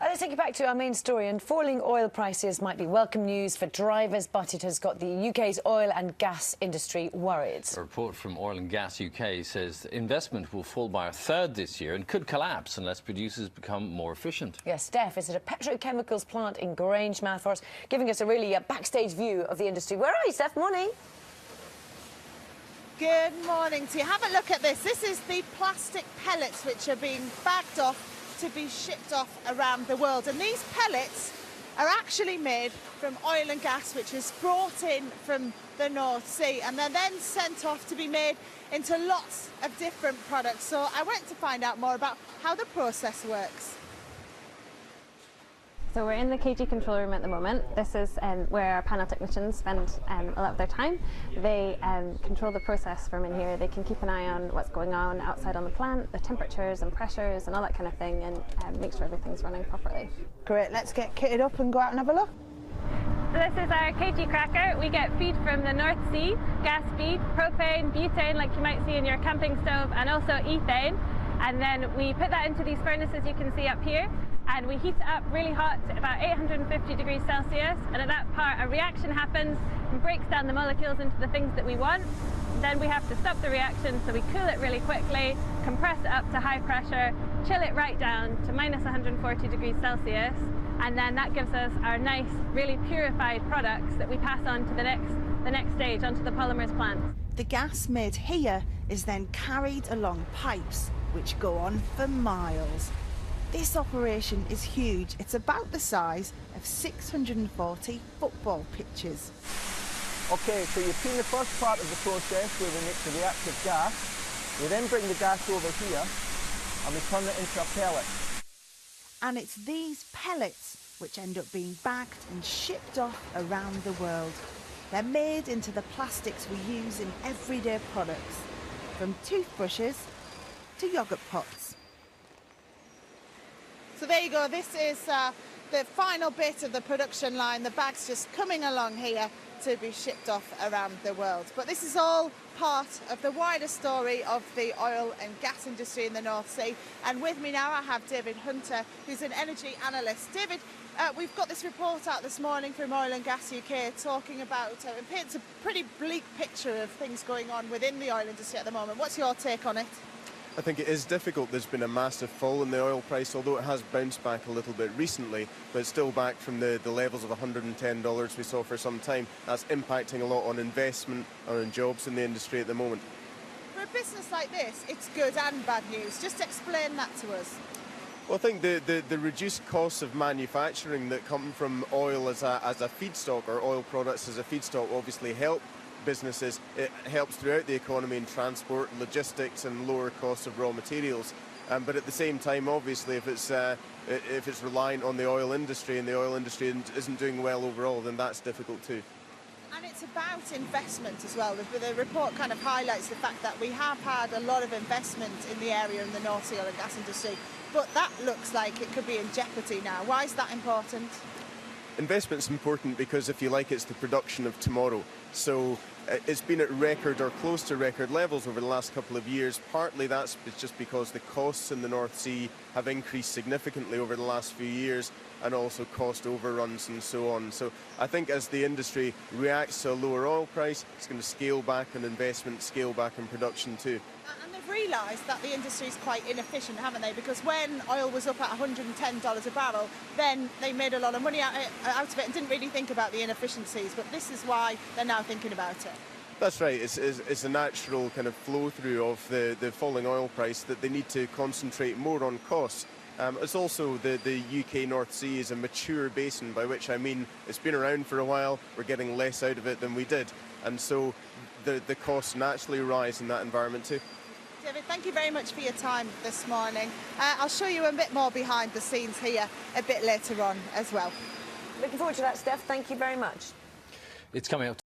Let's take you back to our main story. And falling oil prices might be welcome news for drivers, but it has got the UK's oil and gas industry worried. A report from Oil and Gas UK says investment will fall by a third this year and could collapse unless producers become more efficient. Yes, Steph is at a petrochemicals plant in Grangemouth for us, giving us a really backstage view of the industry. Where are you, Steph? Morning. Good morning to you. Have a look at this. This is the plastic pellets which are being bagged off to be shipped off around the world. And these pellets are actually made from oil and gas, which is brought in from the North Sea, and they're then sent off to be made into lots of different products. So I went to find out more about how the process works. So we're in the KG control room at the moment. This is where our panel technicians spend a lot of their time. They control the process from in here. They can keep an eye on what's going on outside on the plant, the temperatures and pressures and all that kind of thing, and make sure everything's running properly. Great, let's get kitted up and go out and have a look. So this is our KG cracker. We get feed from the North Sea, gas feed, propane, butane like you might see in your camping stove, and also ethane. And then we put that into these furnaces you can see up here, and we heat it up really hot to about 850 degrees Celsius, and at that part a reaction happens and breaks down the molecules into the things that we want. Then we have to stop the reaction, so we cool it really quickly, compress it up to high pressure, chill it right down to minus 140 degrees Celsius, and then that gives us our nice, really purified products that we pass on to the next stage, onto the polymers plant. The gas made here is then carried along pipes which go on for miles. This operation is huge. It's about the size of 640 football pitches. Okay, so you've seen the first part of the process where we make the reactive gas. We then bring the gas over here and we turn it into a pellet. And it's these pellets which end up being bagged and shipped off around the world. They're made into the plastics we use in everyday products, from toothbrushes to yoghurt pots. So there you go, this is the final bit of the production line. The bag's just coming along here to be shipped off around the world. But this is all part of the wider story of the oil and gas industry in the North Sea. And with me now I have David Hunter, who's an energy analyst. David, we've got this report out this morning from Oil and Gas UK talking about, it paints a pretty bleak picture of things going on within the oil industry at the moment. What's your take on it? I think it is difficult. There's been a massive fall in the oil price, although it has bounced back a little bit recently, but it's still back from the levels of $110 we saw for some time. That's impacting a lot on investment and on jobs in the industry at the moment. For a business like this, it's good and bad news. Just explain that to us. Well, I think the reduced costs of manufacturing that come from oil as a feedstock, or oil products as a feedstock, obviously help businesses. It helps throughout the economy in transport, logistics and lower costs of raw materials. But at the same time, obviously, if it's reliant on the oil industry and the oil industry isn't doing well overall, then that's difficult too. And it's about investment as well. The report kind of highlights the fact that we have had a lot of investment in the area in the North Sea oil and gas industry, but that looks like it could be in jeopardy now. Why is that important? Investment's important because, if you like, it's the production of tomorrow. So it's been at record or close to record levels over the last couple of years. Partly that's just because the costs in the North Sea have increased significantly over the last few years, and also cost overruns and so on. So I think as the industry reacts to a lower oil price, it's going to scale back on investment, scale back on production too. And they've realised that the industry is quite inefficient, haven't they? Because when oil was up at $110 a barrel, then they made a lot of money out of it and didn't really think about the inefficiencies. But this is why they're now thinking about it. That's right. It's a natural kind of flow-through of the falling oil price that they need to concentrate more on costs. It's also the UK North Sea is a mature basin, by which I mean it's been around for a while. We're getting less out of it than we did. And so the costs naturally rise in that environment too. David, thank you very much for your time this morning. I'll show you a bit more behind the scenes here a bit later on as well. Looking forward to that, Steph. Thank you very much. It's coming up.